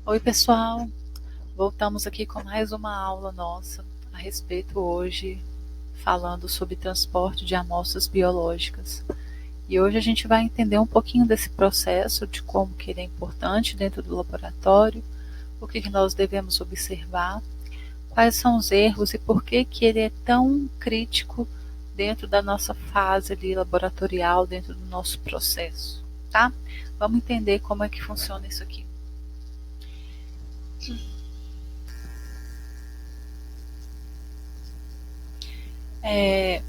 Oi, pessoal! Voltamos aqui com mais uma aula nossa a respeito hoje, falando sobre transporte de amostras biológicas. E hoje a gente vai entender um pouquinho desse processo, de como que ele é importante dentro do laboratório, o que nós devemos observar, quais são os erros e por que que ele é tão crítico dentro da nossa fase ali laboratorial, dentro do nosso processo, tá? Vamos entender como é que funciona isso aqui.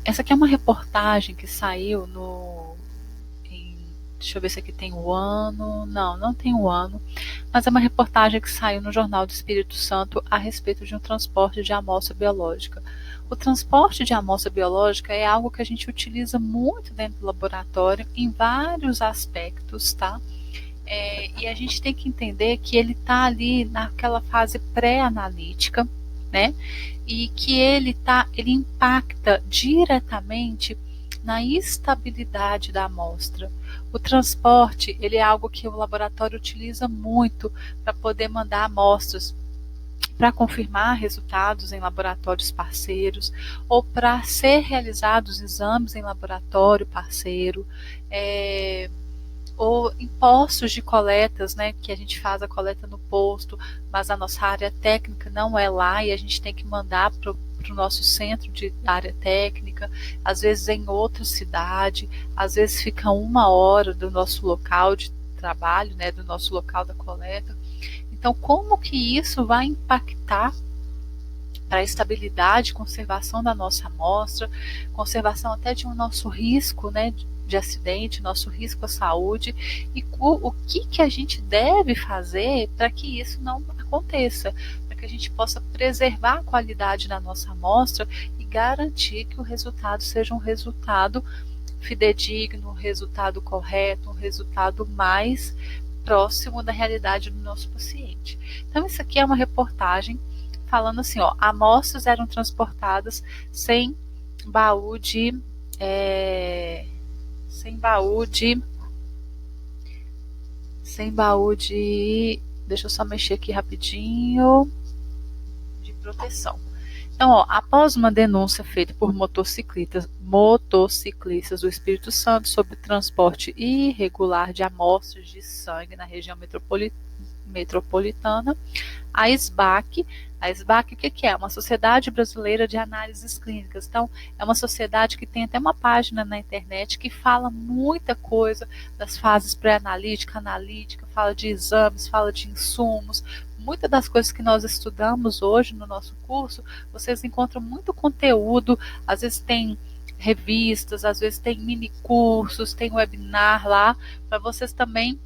Essa aqui é uma reportagem que saiu deixa eu ver se aqui tem o ano. Não tem o ano, mas é uma reportagem que saiu no Jornal do Espírito Santo a respeito de um transporte de amostra biológica. O transporte de amostra biológica é algo que a gente utiliza muito dentro do laboratório em vários aspectos, tá? E a gente tem que entender que ele está ali naquela fase pré-analítica, né? E que ele impacta diretamente na estabilidade da amostra. O transporte, ele é algo que o laboratório utiliza muito para poder mandar amostras para confirmar resultados em laboratórios parceiros ou para ser realizados exames em laboratório parceiro, ou em postos de coletas, né, que a gente faz a coleta no posto, mas a nossa área técnica não é lá e a gente tem que mandar para o nosso centro de área técnica, às vezes em outra cidade, às vezes fica 1 hora do nosso local de trabalho, né, do nosso local da coleta. Então, como que isso vai impactar para a estabilidade e conservação da nossa amostra, conservação até de um nosso risco, né, de acidente, nosso risco à saúde, e o que a gente deve fazer para que isso não aconteça, para que a gente possa preservar a qualidade da nossa amostra e garantir que o resultado seja um resultado fidedigno, um resultado correto, um resultado mais próximo da realidade do nosso paciente. Então, isso aqui é uma reportagem falando assim, ó, amostras eram transportadas sem baú de deixa eu só mexer aqui rapidinho, de proteção. Então, ó, após uma denúncia feita por motociclistas do Espírito Santo sobre transporte irregular de amostras de sangue na região metropolitana, a SBAC, o que é? Uma Sociedade Brasileira de Análises Clínicas. Então, é uma sociedade que tem até uma página na internet que fala muita coisa das fases pré-analítica, analítica, fala de exames, fala de insumos. Muitas das coisas que nós estudamos hoje no nosso curso, vocês encontram muito conteúdo, às vezes tem revistas, às vezes tem mini cursos, tem webinar lá, para vocês também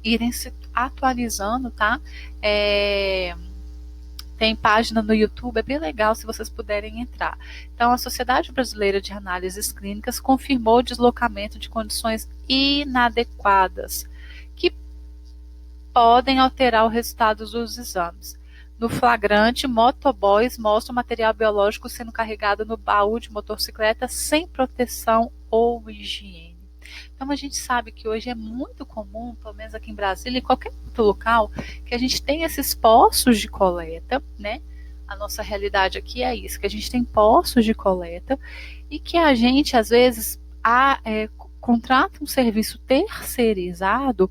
irem se atualizando, tá? Tem página no YouTube, é bem legal se vocês puderem entrar. Então, a Sociedade Brasileira de Análises Clínicas confirmou o deslocamento de condições inadequadas que podem alterar o resultado dos exames. No flagrante, motoboys mostram material biológico sendo carregado no baú de motocicleta sem proteção ou higiene. Então, a gente sabe que hoje é muito comum, pelo menos aqui em Brasília e em qualquer outro local, que a gente tem esses postos de coleta, né? A nossa realidade aqui é isso, que a gente tem postos de coleta e que a gente, às vezes, contrata um serviço terceirizado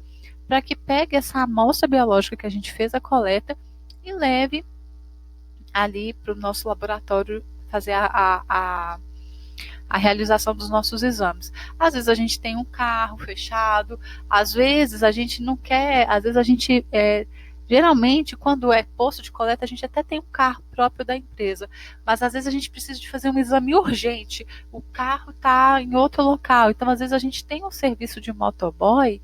para que pegue essa amostra biológica que a gente fez a coleta e leve ali para o nosso laboratório fazer a realização dos nossos exames. Às vezes a gente tem um carro fechado, às vezes a gente não quer, às vezes a gente, geralmente quando é posto de coleta a gente até tem um carro próprio da empresa, mas às vezes a gente precisa de fazer um exame urgente, o carro está em outro local, então às vezes a gente tem um serviço de motoboy,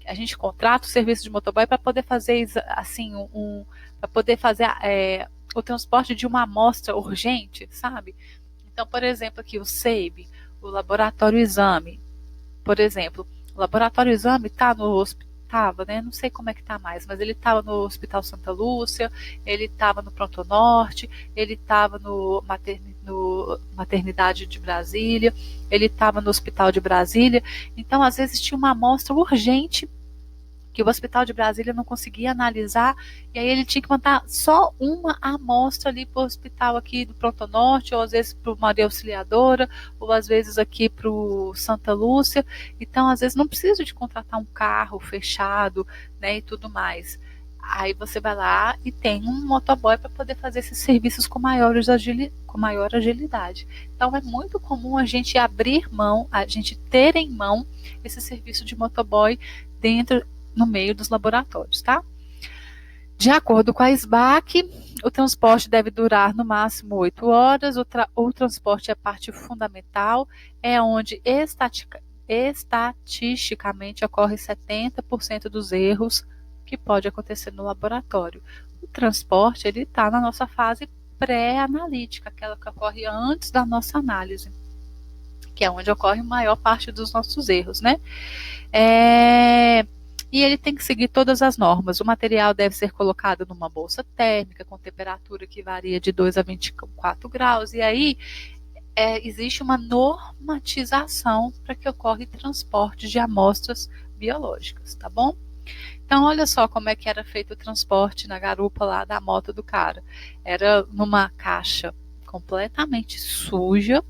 a gente contrata o serviço de motoboy para poder fazer assim para poder fazer o transporte de uma amostra urgente, sabe? Então, por exemplo, aqui o SEIB, o Laboratório Exame, por exemplo, o Laboratório Exame está no hospital, né? Não sei como é que está mais, mas ele estava no Hospital Santa Lúcia, ele estava no Pronto Norte, ele estava no Maternidade de Brasília, ele estava no Hospital de Brasília. Então, às vezes tinha uma amostra urgente que o Hospital de Brasília não conseguia analisar, e aí ele tinha que mandar só uma amostra ali para o hospital aqui do Pronto Norte, ou às vezes para o Maria Auxiliadora, ou às vezes aqui para o Santa Lúcia. Então, às vezes não precisa de contratar um carro fechado, né, e tudo mais. Aí você vai lá e tem um motoboy para poder fazer esses serviços com maior agilidade. Então é muito comum a gente abrir mão, a gente ter em mão esse serviço de motoboy no meio dos laboratórios, tá? De acordo com a SBAC, o transporte deve durar no máximo 8 horas. O transporte é parte fundamental, é onde estatisticamente ocorre 70% dos erros que pode acontecer no laboratório. O transporte ele está na nossa fase pré-analítica, aquela que ocorre antes da nossa análise, que é onde ocorre a maior parte dos nossos erros, né? E ele tem que seguir todas as normas. O material deve ser colocado numa bolsa térmica com temperatura que varia de 2 a 24 graus. E aí existe uma normatização para que ocorra transporte de amostras biológicas, tá bom? Então, olha só como é que era feito o transporte na garupa lá da moto do cara. Era numa caixa completamente suja,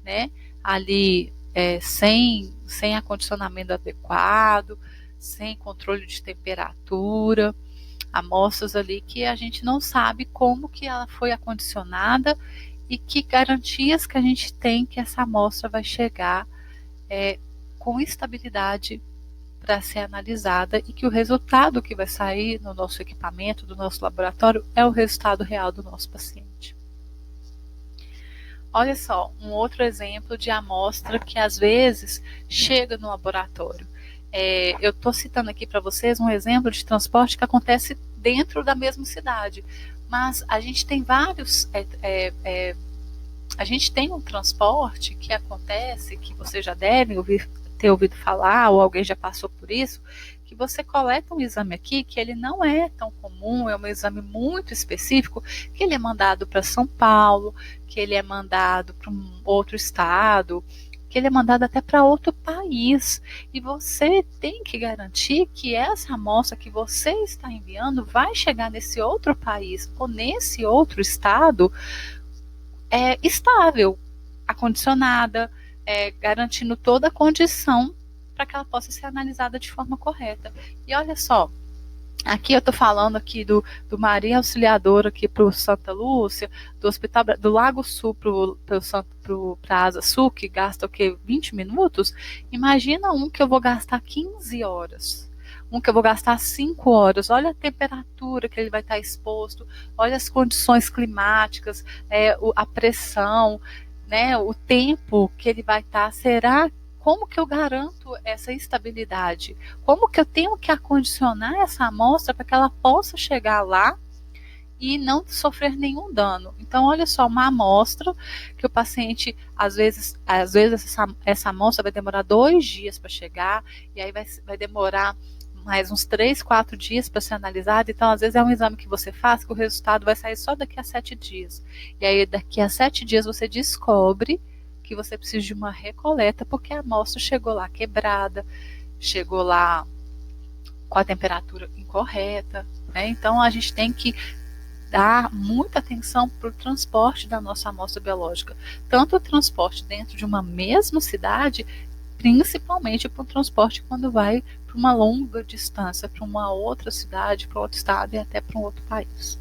né? Ali sem acondicionamento adequado, sem controle de temperatura, amostras ali que a gente não sabe como que ela foi acondicionada e que garantias que a gente tem que essa amostra vai chegar com estabilidade para ser analisada e que o resultado que vai sair no nosso equipamento, do nosso laboratório, é o resultado real do nosso paciente. Olha só, um outro exemplo de amostra que às vezes chega no laboratório. Eu estou citando aqui para vocês um exemplo de transporte que acontece dentro da mesma cidade, mas a gente tem vários. A gente tem um transporte que acontece, que vocês já devem ter ouvido falar, ou alguém já passou por isso, que você coleta um exame aqui que ele não é tão comum, é um exame muito específico, que ele é mandado para São Paulo, que ele é mandado para um outro estado, que ele é mandado até para outro país. E você tem que garantir que essa amostra que você está enviando vai chegar nesse outro país ou nesse outro estado estável, acondicionada, garantindo toda a condição para que ela possa ser analisada de forma correta. E olha só, aqui eu estou falando aqui do Maria Auxiliadora aqui para o Santa Lúcia, do Hospital do Lago Sul para a Asa Sul, que gasta o quê? 20 minutos? Imagina um que eu vou gastar 15 horas. Um que eu vou gastar 5 horas. Olha a temperatura que ele vai estar exposto, olha as condições climáticas, a pressão, né, o tempo que ele vai estar. Como que eu garanto essa estabilidade? Como que eu tenho que acondicionar essa amostra para que ela possa chegar lá e não sofrer nenhum dano? Então, olha só, uma amostra que o paciente, às vezes essa amostra vai demorar 2 dias para chegar, e aí vai demorar mais uns 3, 4 dias para ser analisado. Então, às vezes é um exame que você faz que o resultado vai sair só daqui a 7 dias. E aí, daqui a 7 dias, você descobre que você precisa de uma recoleta porque a amostra chegou lá quebrada, chegou lá com a temperatura incorreta, né? Então, a gente tem que dar muita atenção para o transporte da nossa amostra biológica. Tanto o transporte dentro de uma mesma cidade, principalmente para o transporte quando vai para uma longa distância, para uma outra cidade, para outro estado e até para um outro país.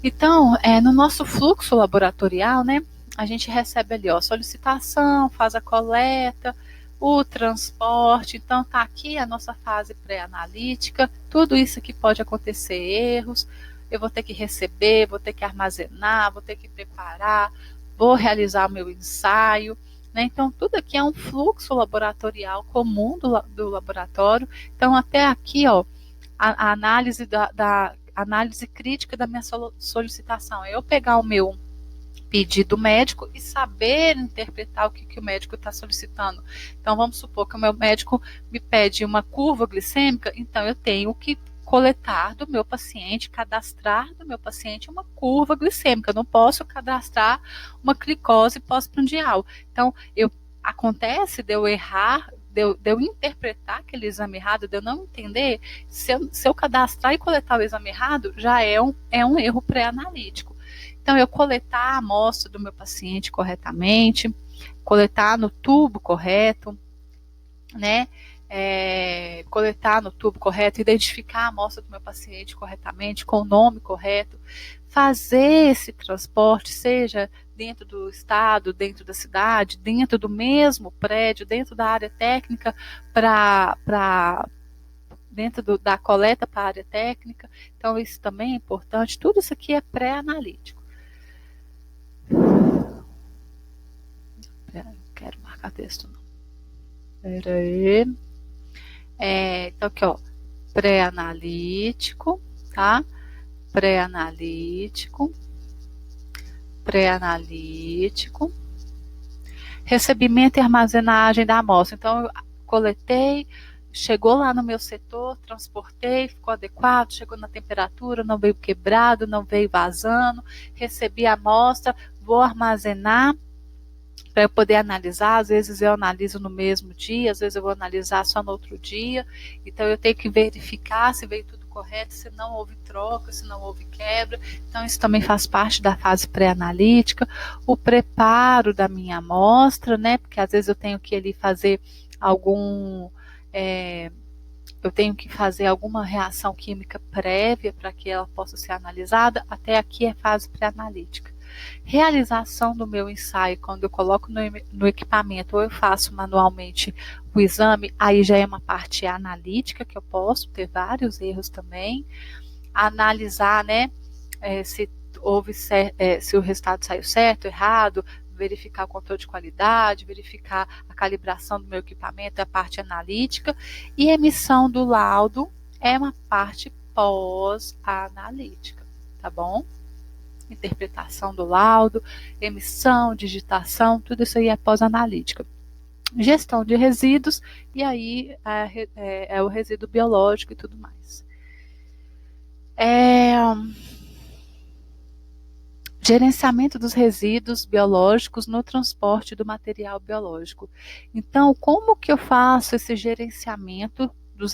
Então, no nosso fluxo laboratorial, né, a gente recebe ali, ó, solicitação, faz a coleta, o transporte. Então, tá aqui a nossa fase pré-analítica. Tudo isso aqui pode acontecer erros. Eu vou ter que receber, vou ter que armazenar, vou ter que preparar, vou realizar o meu ensaio. Então, tudo aqui é um fluxo laboratorial comum do laboratório. Então, até aqui, ó, a análise análise crítica da minha solicitação. É eu pegar o meu pedido médico e saber interpretar o que o médico está solicitando. Então, vamos supor que o meu médico me pede uma curva glicêmica, então eu tenho que coletar do meu paciente, cadastrar do meu paciente uma curva glicêmica. Eu não posso cadastrar uma glicose pós-prandial. Então, acontece de eu errar, de eu interpretar aquele exame errado, de eu não entender, se eu cadastrar e coletar o exame errado, já é um erro pré-analítico. Então, eu coletar a amostra do meu paciente corretamente, coletar no tubo correto, né? Coletar no tubo correto, identificar a amostra do meu paciente corretamente, com o nome correto, fazer esse transporte, seja dentro do estado, dentro da cidade, dentro do mesmo prédio, dentro da área técnica, dentro da coleta para a área técnica. Então, isso também é importante. Tudo isso aqui é pré-analítico. Não quero marcar texto, não. Espera aí. Então, aqui, ó, pré-analítico, tá? Pré-analítico, recebimento e armazenagem da amostra. Então, eu coletei, chegou lá no meu setor, transportei, ficou adequado, chegou na temperatura, não veio quebrado, não veio vazando, recebi a amostra, vou armazenar para eu poder analisar. Às vezes eu analiso no mesmo dia, às vezes eu vou analisar só no outro dia, então eu tenho que verificar se veio tudo correto, se não houve troca, se não houve quebra. Então isso também faz parte da fase pré-analítica. O preparo da minha amostra, né, porque às vezes eu tenho que ali fazer eu tenho que fazer alguma reação química prévia para que ela possa ser analisada. Até aqui é fase pré-analítica. Realização do meu ensaio, quando eu coloco no equipamento ou eu faço manualmente o exame, aí já é uma parte analítica, que eu posso ter vários erros também. Analisar, né, se o resultado saiu certo, errado, verificar o controle de qualidade, verificar a calibração do meu equipamento, é a parte analítica. E emissão do laudo é uma parte pós-analítica, tá bom? Interpretação do laudo, emissão, digitação, tudo isso aí é pós-analítica. Gestão de resíduos, e aí é o resíduo biológico e tudo mais. Gerenciamento dos resíduos biológicos no transporte do material biológico. Então, como que eu faço esse gerenciamento dos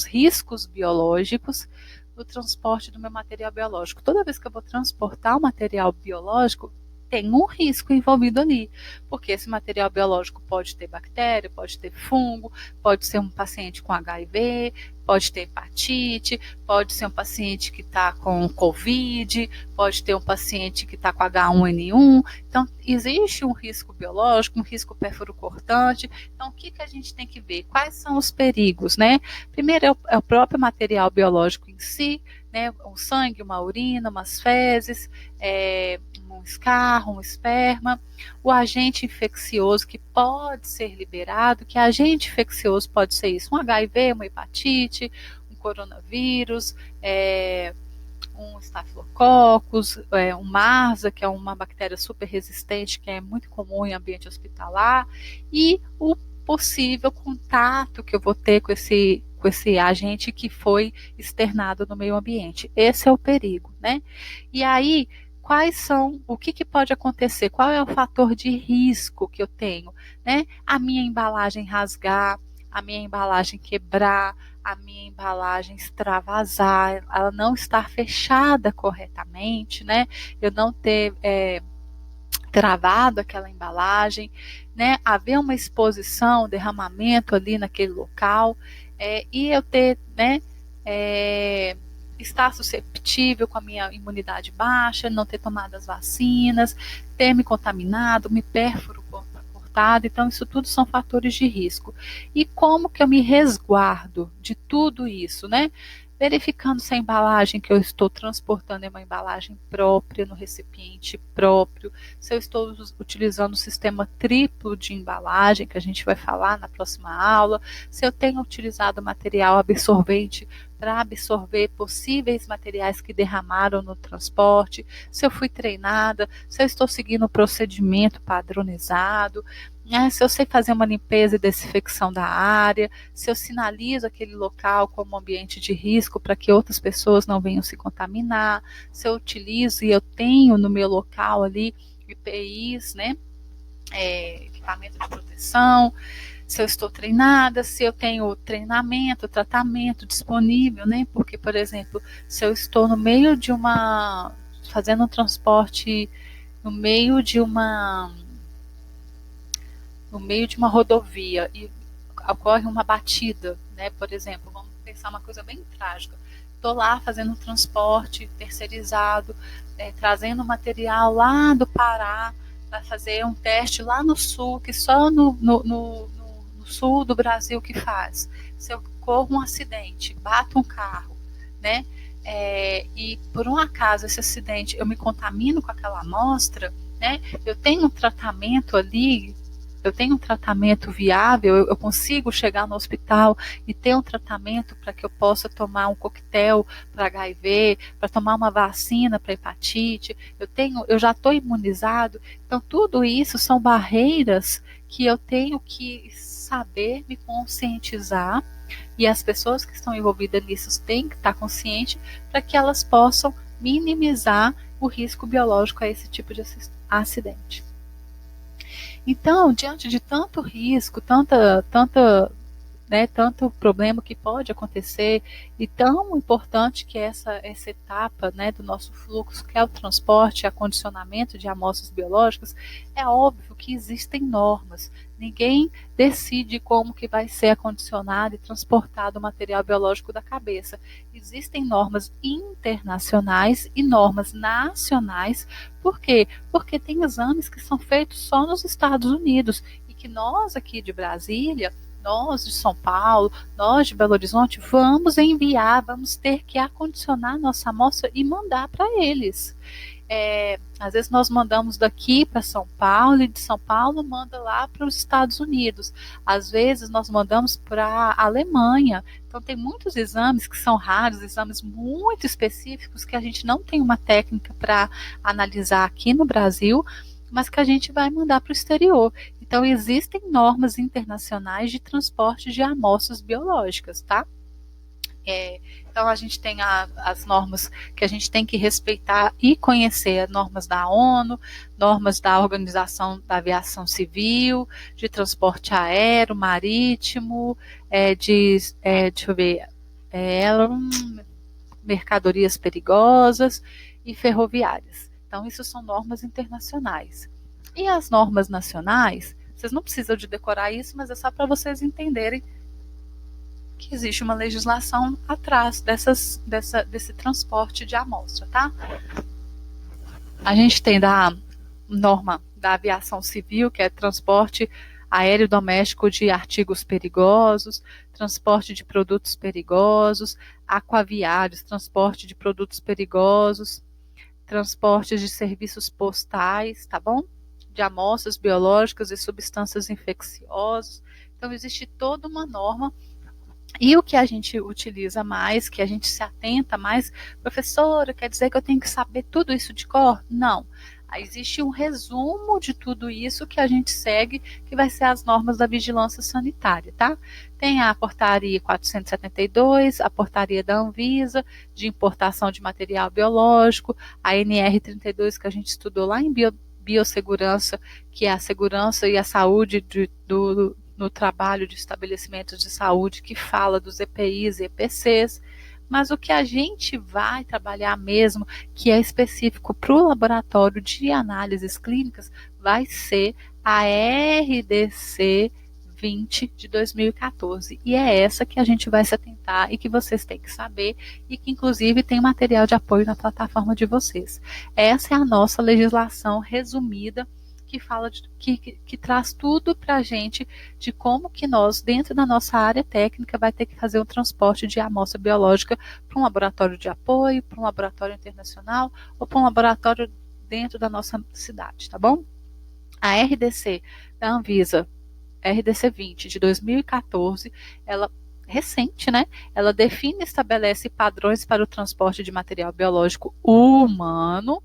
riscos biológicos no transporte do meu material biológico? Toda vez que eu vou transportar o material biológico, tem um risco envolvido ali, porque esse material biológico pode ter bactéria, pode ter fungo, pode ser um paciente com HIV, pode ter hepatite, pode ser um paciente que está com Covid, pode ter um paciente que está com H1N1. Então, existe um risco biológico, um risco perfuro-cortante. Então, o que a gente tem que ver? Quais são os perigos, né? Primeiro é o próprio material biológico em si, né? Um sangue, uma urina, umas fezes, um escarro, um esperma, o agente infeccioso que pode ser liberado. Que agente infeccioso pode ser isso? Um HIV, uma hepatite, um coronavírus, um estafilococcus, um MRSA, que é uma bactéria super resistente, que é muito comum em ambiente hospitalar, e o possível contato que eu vou ter com esse agente que foi externado no meio ambiente. Esse é o perigo, né? E aí, o que pode acontecer? Qual é o fator de risco que eu tenho, né? A minha embalagem rasgar, a minha embalagem quebrar, a minha embalagem extravasar, ela não estar fechada corretamente, né? Eu não ter travado aquela embalagem, né? Haver uma exposição, derramamento ali naquele local, e eu ter, né? Estar susceptível com a minha imunidade baixa, não ter tomado as vacinas, ter me contaminado, me pérfuro cortado. Então, isso tudo são fatores de risco. E como que eu me resguardo de tudo isso, né? Verificando se a embalagem que eu estou transportando é uma embalagem própria, no recipiente próprio, se eu estou utilizando o sistema triplo de embalagem, que a gente vai falar na próxima aula, se eu tenho utilizado material absorvente para absorver possíveis materiais que derramaram no transporte, se eu fui treinada, se eu estou seguindo o procedimento padronizado, se eu sei fazer uma limpeza e desinfecção da área, se eu sinalizo aquele local como um ambiente de risco para que outras pessoas não venham se contaminar, se eu utilizo e eu tenho no meu local ali EPIs, né, equipamento de proteção, se eu estou treinada, se eu tenho treinamento, tratamento disponível, né? Porque, por exemplo, se eu estou fazendo um transporte no meio de uma rodovia e ocorre uma batida, né? Por exemplo, vamos pensar uma coisa bem trágica. Estou lá fazendo um transporte terceirizado, trazendo material lá do Pará para fazer um teste lá no sul, que só no sul do Brasil que faz. Se eu ocorre um acidente, bato um carro, né? E por um acaso esse acidente eu me contamino com aquela amostra, né? Eu tenho um tratamento ali, eu tenho um tratamento viável, eu consigo chegar no hospital e ter um tratamento para que eu possa tomar um coquetel para HIV, para tomar uma vacina para hepatite, eu já estou imunizado. Então tudo isso são barreiras que eu tenho que saber me conscientizar, e as pessoas que estão envolvidas nisso têm que estar conscientes para que elas possam minimizar o risco biológico a esse tipo de acidente. Então, diante de tanto risco, tanto problema que pode acontecer, e tão importante que é essa etapa, né, do nosso fluxo, que é o transporte e acondicionamento de amostras biológicas, é óbvio que existem normas. Ninguém decide como que vai ser acondicionado e transportado o material biológico da cabeça. Existem normas internacionais e normas nacionais. Por quê? Porque tem exames que são feitos só nos Estados Unidos e que nós aqui de Brasília, nós de São Paulo, nós de Belo Horizonte, vamos ter que acondicionar nossa amostra e mandar para eles. Às vezes nós mandamos daqui para São Paulo e de São Paulo manda lá para os Estados Unidos. Às vezes nós mandamos para a Alemanha. Então tem muitos exames que são raros, exames muito específicos que a gente não tem uma técnica para analisar aqui no Brasil, mas que a gente vai mandar para o exterior. Então existem normas internacionais de transporte de amostras biológicas, tá? Então a gente tem as normas que a gente tem que respeitar e conhecer, normas da ONU, normas da Organização da Aviação Civil, de transporte aéreo, marítimo, deixa eu ver, mercadorias perigosas e ferroviárias. Então isso são normas internacionais. E as normas nacionais, vocês não precisam de decorar isso, mas é só para vocês entenderem que existe uma legislação atrás desse transporte de amostra, tá? A gente tem da norma da aviação civil, que é transporte aéreo doméstico de artigos perigosos, transporte de produtos perigosos, aquaviários, transporte de produtos perigosos, transporte de serviços postais, tá bom? De amostras biológicas e substâncias infecciosas. Então, existe toda uma norma. E o que a gente utiliza mais, que a gente se atenta mais, professora, quer dizer que eu tenho que saber tudo isso de cor? Não. Existe um resumo de tudo isso que a gente segue, que vai ser as normas da vigilância sanitária, tá? Tem a portaria 472, a portaria da Anvisa, de importação de material biológico, a NR32, que a gente estudou lá em biossegurança, que é a segurança e a saúde no trabalho de estabelecimentos de saúde, que fala dos EPIs e EPCs, mas o que a gente vai trabalhar mesmo, que é específico para o laboratório de análises clínicas, vai ser a RDC 20 de 2014, e é essa que a gente vai se atentar e que vocês têm que saber, e que inclusive tem material de apoio na plataforma de vocês. Essa é a nossa legislação resumida, que fala que traz tudo para a gente de como que nós, dentro da nossa área técnica, vai ter que fazer um transporte de amostra biológica para um laboratório de apoio, para um laboratório internacional ou para um laboratório dentro da nossa cidade, tá bom? A RDC da Anvisa, RDC 20 de 2014, ela recente, né? Ela define e estabelece padrões para o transporte de material biológico humano,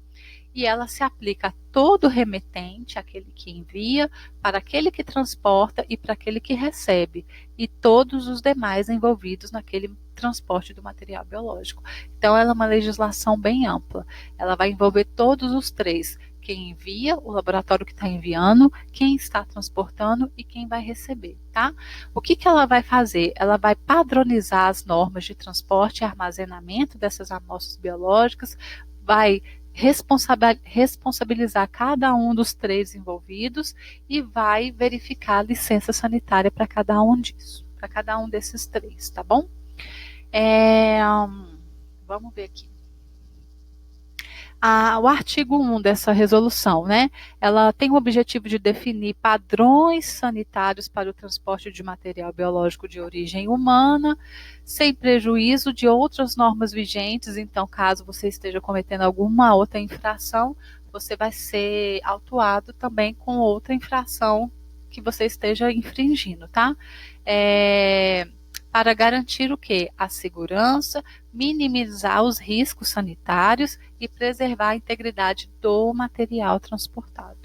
e ela se aplica a todo remetente, aquele que envia, para aquele que transporta e para aquele que recebe, e todos os demais envolvidos naquele transporte do material biológico. Então, ela é uma legislação bem ampla. Ela vai envolver todos os três, quem envia, o laboratório que está enviando, quem está transportando e quem vai receber, tá? O que ela vai fazer? Ela vai padronizar as normas de transporte e armazenamento dessas amostras biológicas, vai responsabilizar cada um dos 3 envolvidos e vai verificar a licença sanitária para cada um disso, para cada um desses 3, tá bom? Vamos ver aqui. O artigo 1 dessa resolução, né, ela tem o objetivo de definir padrões sanitários para o transporte de material biológico de origem humana, sem prejuízo de outras normas vigentes. Então, caso você esteja cometendo alguma outra infração, você vai ser autuado também com outra infração que você esteja infringindo, tá? Para garantir o quê? A segurança, minimizar os riscos sanitários e preservar a integridade do material transportado,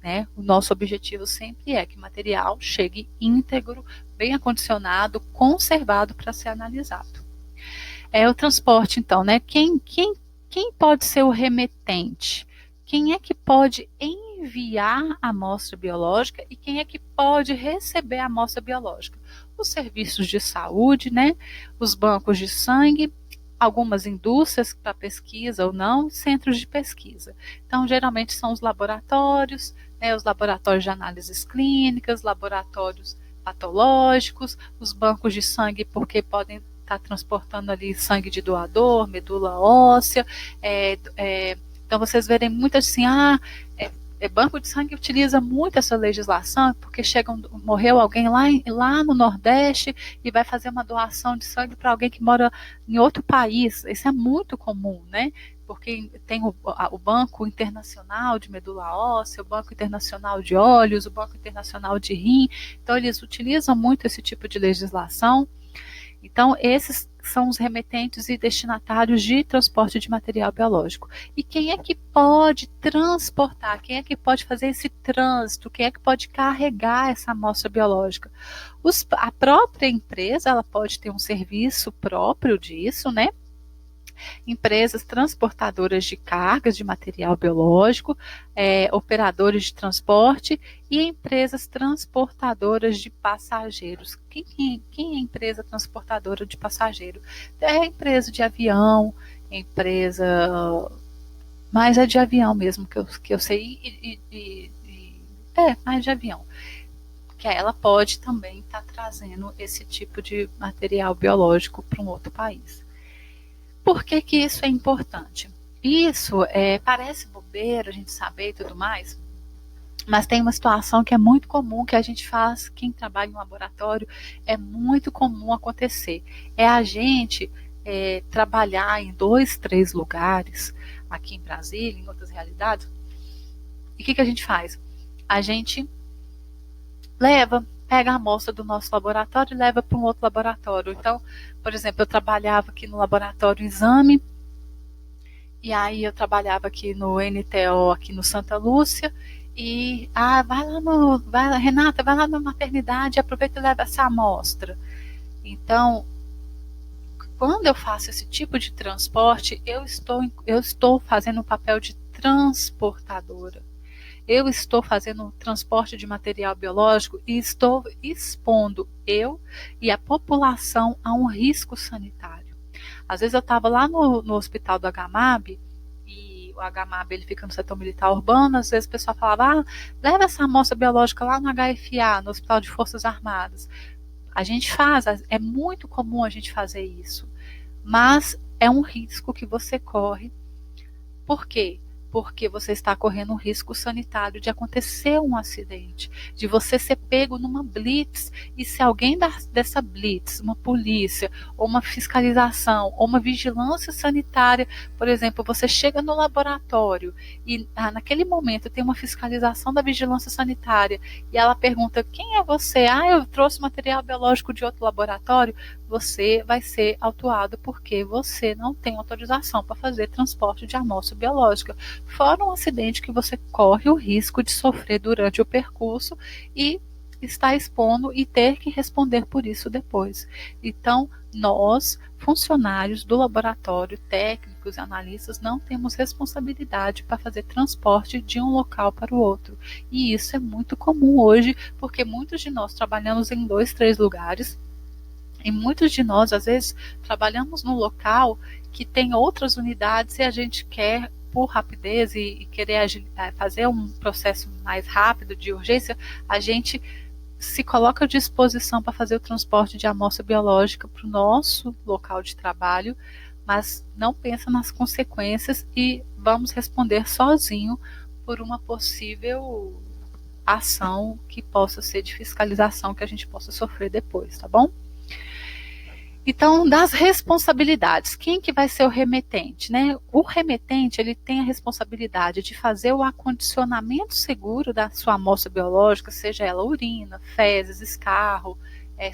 né? O nosso objetivo sempre é que o material chegue íntegro, bem acondicionado, conservado para ser analisado. O transporte, então, né? Quem pode ser o remetente? Quem é que pode enviar a amostra biológica e quem é que pode receber a amostra biológica? Os serviços de saúde, né? Os bancos de sangue, algumas indústrias para pesquisa ou não, centros de pesquisa. Então, geralmente são os laboratórios, né? Os laboratórios de análises clínicas, laboratórios patológicos, os bancos de sangue, porque podem estar transportando ali sangue de doador, medula óssea. Então, vocês verem muito assim, banco de sangue utiliza muito essa legislação, porque morreu alguém lá no Nordeste e vai fazer uma doação de sangue para alguém que mora em outro país. Isso é muito comum, né? Porque tem o Banco Internacional de Medula Óssea, o Banco Internacional de Olhos, o Banco Internacional de Rim. Então, eles utilizam muito esse tipo de legislação. Então, esses são os remetentes e destinatários de transporte de material biológico. E quem é que pode transportar? Quem é que pode fazer esse trânsito? Quem é que pode carregar essa amostra biológica? A própria empresa, ela pode ter um serviço próprio disso, né? Empresas transportadoras de cargas de material biológico, operadores de transporte e empresas transportadoras de passageiros. Quem é empresa transportadora de passageiro? É a empresa de avião, mas é de avião mesmo, que eu sei, mais de avião. Que ela pode também estar trazendo esse tipo de material biológico para um outro país. Por que isso é importante? Isso parece bobeira, a gente saber e tudo mais, mas tem uma situação que é muito comum, que a gente faz, quem trabalha em um laboratório, é muito comum acontecer. É a gente trabalhar em 2, 3 lugares, aqui em Brasília, em outras realidades. E o que a gente faz? A gente pega a amostra do nosso laboratório e leva para um outro laboratório. Então, por exemplo, eu trabalhava aqui no laboratório Exame, e aí eu trabalhava aqui no NTO, aqui no Santa Lúcia, e Renata, vai lá na maternidade, aproveita e leva essa amostra. Então, quando eu faço esse tipo de transporte, eu estou fazendo o papel de transportadora. Eu estou fazendo um transporte de material biológico e estou expondo eu e a população a um risco sanitário. Às vezes eu estava lá no hospital do HMAB, e o HMAB ele fica no setor militar urbano, às vezes o pessoal falava, leva essa amostra biológica lá no HFA, no Hospital de Forças Armadas. A gente faz, é muito comum a gente fazer isso, mas é um risco que você corre. Por quê? Porque você está correndo um risco sanitário de acontecer um acidente, de você ser pego numa blitz, e se alguém dessa blitz, uma polícia, ou uma fiscalização, ou uma vigilância sanitária, por exemplo, você chega no laboratório e naquele momento tem uma fiscalização da vigilância sanitária e ela pergunta, quem é você? Eu trouxe material biológico de outro laboratório. Você vai ser autuado porque você não tem autorização para fazer transporte de amostra biológica. Fora um acidente que você corre o risco de sofrer durante o percurso e estar expondo e ter que responder por isso depois. Então, nós, funcionários do laboratório, técnicos, analistas, não temos responsabilidade para fazer transporte de um local para o outro. E isso é muito comum hoje, porque muitos de nós trabalhamos em 2, 3 lugares, e muitos de nós, às vezes, trabalhamos num local que tem outras unidades e a gente quer, por rapidez e querer fazer um processo mais rápido de urgência, a gente se coloca à disposição para fazer o transporte de amostra biológica para o nosso local de trabalho, mas não pensa nas consequências e vamos responder sozinho por uma possível ação que possa ser de fiscalização que a gente possa sofrer depois, tá bom? Então, das responsabilidades, quem que vai ser o remetente, né? O remetente, ele tem a responsabilidade de fazer o acondicionamento seguro da sua amostra biológica, seja ela urina, fezes, escarro,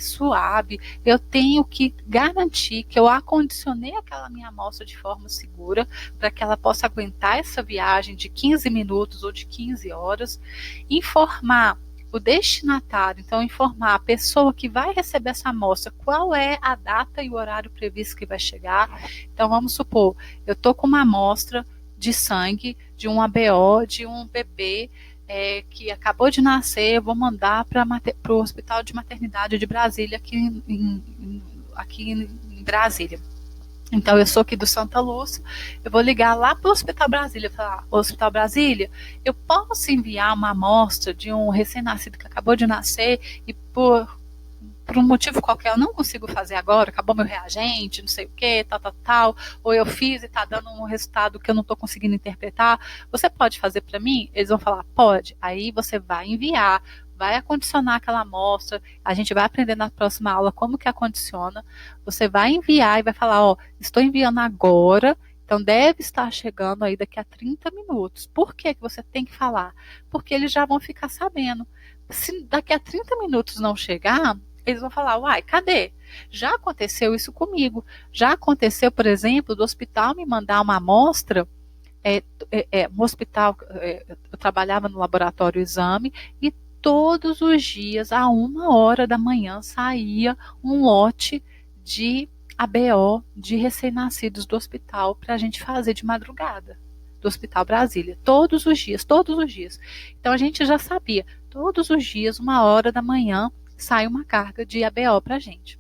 suave. Eu tenho que garantir que eu acondicionei aquela minha amostra de forma segura, para que ela possa aguentar essa viagem de 15 minutos ou de 15 horas, informar o destinatário, então informar a pessoa que vai receber essa amostra qual é a data e o horário previsto que vai chegar. Então vamos supor, eu estou com uma amostra de sangue de um ABO, de um bebê que acabou de nascer, eu vou mandar para o Hospital de Maternidade de Brasília, aqui em Brasília. Então, eu sou aqui do Santa Lúcia, eu vou ligar lá para o Hospital Brasília, falar, Hospital Brasília, eu posso enviar uma amostra de um recém-nascido que acabou de nascer e por um motivo qualquer eu não consigo fazer agora, acabou meu reagente, não sei o que, tal, ou eu fiz e está dando um resultado que eu não estou conseguindo interpretar, você pode fazer para mim? Eles vão falar, pode. Aí você vai enviar, vai acondicionar aquela amostra, a gente vai aprender na próxima aula como que acondiciona, você vai enviar e vai falar, ó, estou enviando agora, então deve estar chegando aí daqui a 30 minutos. Por que você tem que falar? Porque eles já vão ficar sabendo. Se daqui a 30 minutos não chegar, eles vão falar, uai, cadê? Já aconteceu isso comigo. Já aconteceu, por exemplo, do hospital me mandar uma amostra, no hospital, eu trabalhava no laboratório exame, e todos os dias, a 1h da manhã, saía um lote de ABO de recém-nascidos do hospital para a gente fazer de madrugada, do Hospital Brasília, todos os dias, todos os dias. Então a gente já sabia, todos os dias, 1h da manhã, sai uma carga de ABO para a gente.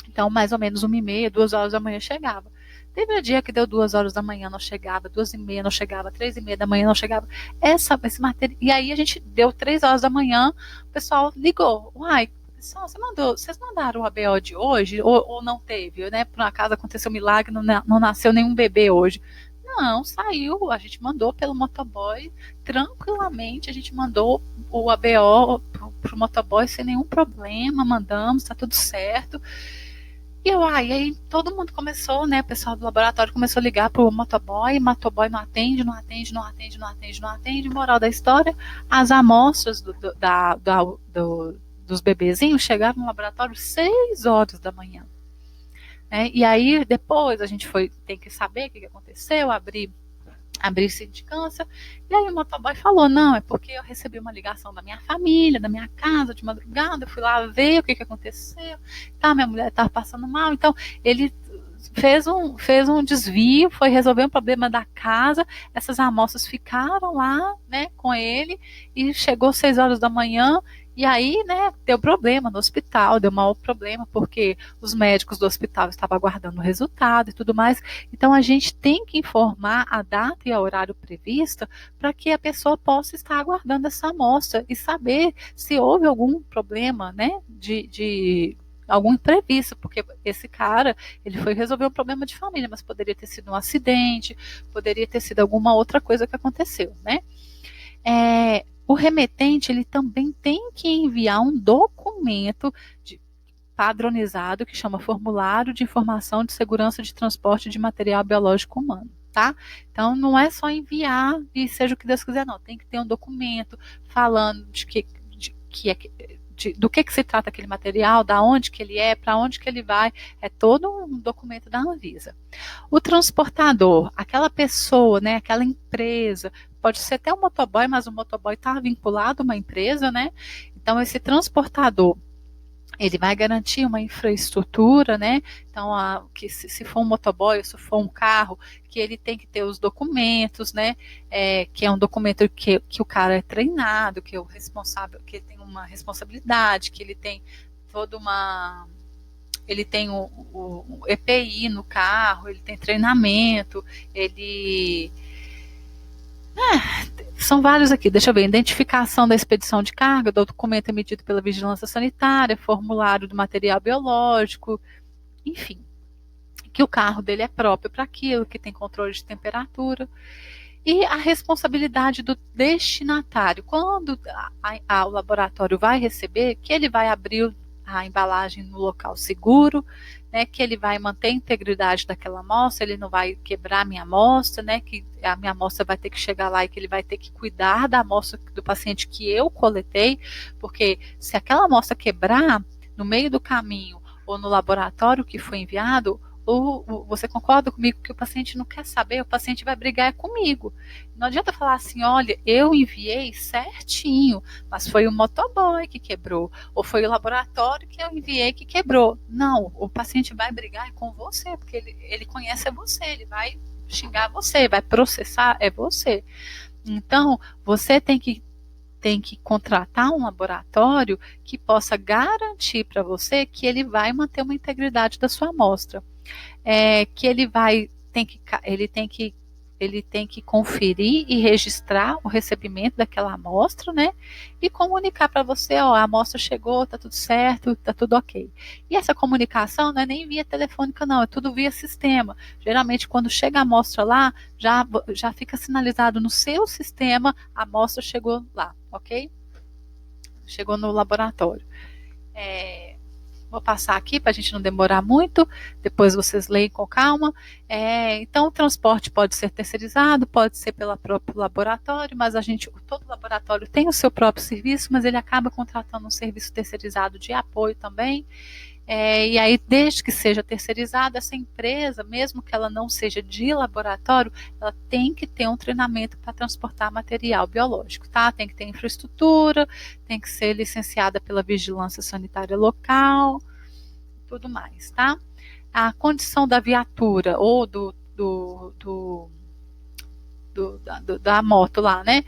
Então, mais ou menos 1h30, 2h da manhã chegava. Teve um dia que deu 2h da manhã, não chegava, 2h30 não chegava, 3h30 da manhã não chegava. Esse material. E aí a gente deu 3h da manhã, o pessoal ligou. Uai, pessoal, vocês mandaram o ABO de hoje? Ou não teve? Né? Por acaso aconteceu um milagre, não nasceu nenhum bebê hoje. Não, saiu, a gente mandou pelo motoboy, tranquilamente, a gente mandou o ABO pro motoboy sem nenhum problema, mandamos, tá tudo certo. E aí todo mundo começou, né, o pessoal do laboratório começou a ligar pro motoboy não atende, moral da história, as amostras dos bebezinhos chegaram no laboratório 6h da manhã. E aí depois a gente tem que saber o que aconteceu, abrir sindicância, e aí o motoboy falou, não, é porque eu recebi uma ligação da minha família, da minha casa, de madrugada, eu fui lá ver o que aconteceu, minha mulher estava passando mal, então ele fez um desvio, foi resolver um problema da casa, essas amostras ficaram lá, né, com ele, e chegou 6h da manhã, e aí, né, deu problema no hospital, deu maior problema, porque os médicos do hospital estavam aguardando o resultado e tudo mais. Então, a gente tem que informar a data e o horário prevista para que a pessoa possa estar aguardando essa amostra e saber se houve algum problema, né, de algum imprevisto, porque esse cara, ele foi resolver um problema de família, mas poderia ter sido um acidente, poderia ter sido alguma outra coisa que aconteceu, né? O remetente, ele também tem que enviar um documento padronizado que chama Formulário de Informação de Segurança de Transporte de Material Biológico Humano, tá? Então, não é só enviar e seja o que Deus quiser, não. Tem que ter um documento falando do que se trata aquele material, da onde que ele é, para onde que ele vai, é todo um documento da Anvisa. O transportador, aquela pessoa, né, aquela empresa, pode ser até um motoboy, mas o motoboy está vinculado a uma empresa, né? Então, esse transportador, ele vai garantir uma infraestrutura, né? Então, que se for um motoboy, se for um carro, que ele tem que ter os documentos, né? Que é um documento que o cara é treinado, que é o responsável, que tem uma responsabilidade, que ele tem toda uma... Ele tem o EPI no carro, ele tem treinamento, ele... São vários aqui, deixa eu ver, identificação da expedição de carga, do documento emitido pela vigilância sanitária, formulário do material biológico, enfim, que o carro dele é próprio para aquilo, que tem controle de temperatura, e a responsabilidade do destinatário, quando o laboratório vai receber, que ele vai abrir a embalagem no local seguro, né, que ele vai manter a integridade daquela amostra, ele não vai quebrar a minha amostra, né, que a minha amostra vai ter que chegar lá e que ele vai ter que cuidar da amostra do paciente que eu coletei, porque se aquela amostra quebrar no meio do caminho ou no laboratório que foi enviado, ou você concorda comigo que o paciente não quer saber, o paciente vai brigar comigo. Não adianta falar assim, olha, eu enviei certinho, mas foi o motoboy que quebrou, ou foi o laboratório que eu enviei que quebrou. Não, o paciente vai brigar com você, porque ele conhece você, ele vai xingar você, vai processar você. Então, você tem que contratar um laboratório que possa garantir para você que ele vai manter uma integridade da sua amostra. Que ele tem que conferir e registrar o recebimento daquela amostra, né? E comunicar para você, ó, a amostra chegou, tá tudo certo, tá tudo ok. E essa comunicação não é nem via telefônica, não, é tudo via sistema. Geralmente, quando chega a amostra lá, já fica sinalizado no seu sistema, a amostra chegou lá, ok? Chegou no laboratório. Vou passar aqui para a gente não demorar muito, depois vocês leem com calma. Então, o transporte pode ser terceirizado, pode ser pelo próprio laboratório, mas todo laboratório tem o seu próprio serviço, mas ele acaba contratando um serviço terceirizado de apoio também. E aí, desde que seja terceirizada, essa empresa, mesmo que ela não seja de laboratório, ela tem que ter um treinamento para transportar material biológico, tá? Tem que ter infraestrutura, tem que ser licenciada pela vigilância sanitária local, tudo mais, tá? A condição da viatura ou da moto lá, né?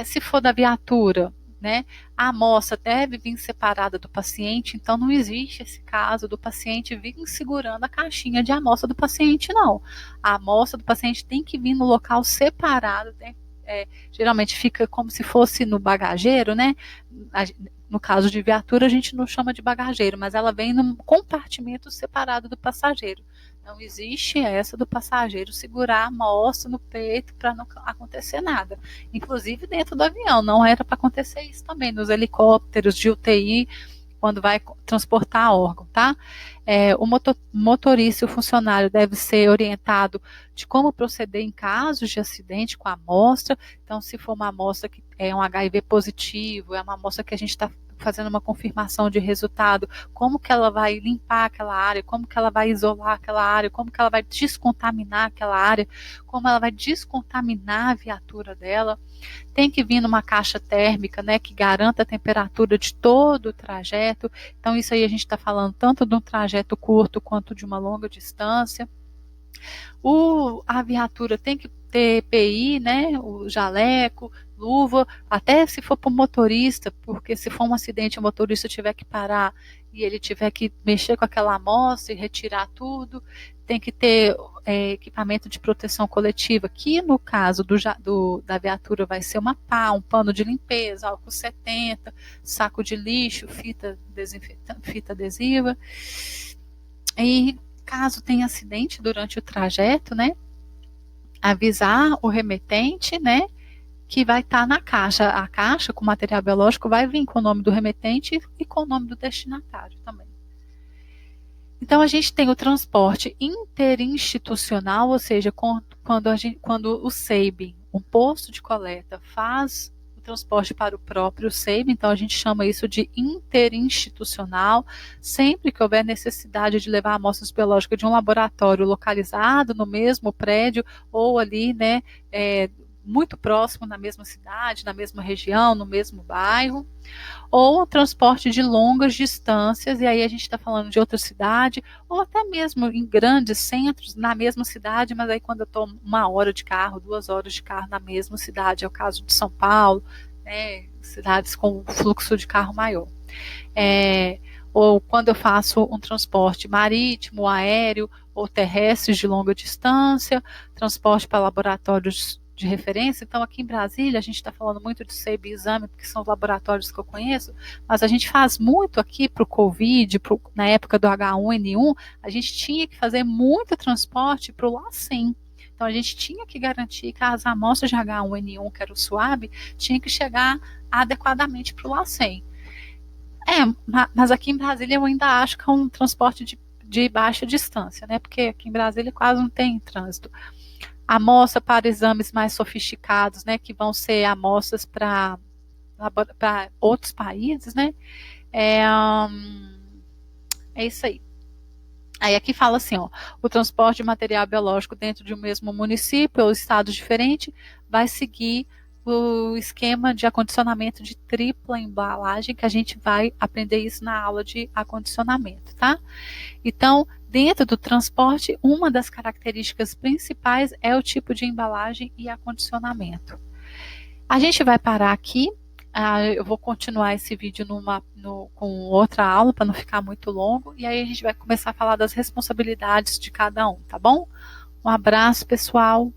Se for da viatura, né, a amostra deve vir separada do paciente, então não existe esse caso do paciente vir segurando a caixinha de amostra do paciente, não. A amostra do paciente tem que vir no local separado, né? Geralmente fica como se fosse no bagageiro, né? No caso de viatura, a gente não chama de bagageiro, mas ela vem num compartimento separado do passageiro. Não existe essa do passageiro segurar a amostra no peito para não acontecer nada. Inclusive dentro do avião, não era para acontecer isso também, nos helicópteros de UTI, quando vai transportar órgão, tá? O motorista e o funcionário deve ser orientado de como proceder em casos de acidente com a amostra. Então, se for uma amostra que é um HIV positivo, é uma amostra que a gente está fazendo uma confirmação de resultado, como que ela vai limpar aquela área, como que ela vai isolar aquela área, como que ela vai descontaminar aquela área, como ela vai descontaminar a viatura dela. Tem que vir numa caixa térmica, né, que garanta a temperatura de todo o trajeto. Então, isso aí a gente está falando tanto de um trajeto curto quanto de uma longa distância. A viatura tem que ter EPI, né, o jaleco, luva, até se for para o motorista, porque se for um acidente o motorista tiver que parar e ele tiver que mexer com aquela amostra e retirar tudo, tem que ter equipamento de proteção coletiva, que no caso da viatura vai ser uma pá, um pano de limpeza, álcool 70, saco de lixo, fita adesiva. E caso tenha acidente durante o trajeto, né, avisar o remetente, né, que vai estar na caixa. A caixa com material biológico vai vir com o nome do remetente e com o nome do destinatário também. Então, a gente tem o transporte interinstitucional, ou seja, quando o SEIB, um posto de coleta, faz o transporte para o próprio SEIB, então a gente chama isso de interinstitucional, sempre que houver necessidade de levar amostras biológicas de um laboratório localizado no mesmo prédio, ou ali, né, muito próximo, na mesma cidade, na mesma região, no mesmo bairro, ou transporte de longas distâncias, e aí a gente está falando de outra cidade, ou até mesmo em grandes centros, na mesma cidade, mas aí quando eu estou 1 hora de carro, 2 horas de carro na mesma cidade, é o caso de São Paulo, né, cidades com fluxo de carro maior. Ou quando eu faço um transporte marítimo, aéreo ou terrestre de longa distância, transporte para laboratórios de referência. Então, aqui em Brasília, a gente está falando muito de SEIB e Exame, porque são os laboratórios que eu conheço, mas a gente faz muito aqui para o Covid, na época do H1N1, a gente tinha que fazer muito transporte para o LACEN. Então, a gente tinha que garantir que as amostras de H1N1, que era o SUAB, tinha que chegar adequadamente para o LACEN. Mas aqui em Brasília eu ainda acho que é um transporte de baixa distância, né? Porque aqui em Brasília quase não tem trânsito. Amostra para exames mais sofisticados, né? Que vão ser amostras para outros países, né? É isso aí. Aí aqui fala assim, ó, o transporte de material biológico dentro de um mesmo município ou estado diferente vai seguir o esquema de acondicionamento de tripla embalagem, que a gente vai aprender isso na aula de acondicionamento, tá? Então, dentro do transporte, uma das características principais é o tipo de embalagem e acondicionamento. A gente vai parar aqui. Eu vou continuar esse vídeo com outra aula para não ficar muito longo, e aí a gente vai começar a falar das responsabilidades de cada um, tá bom? Um abraço, pessoal.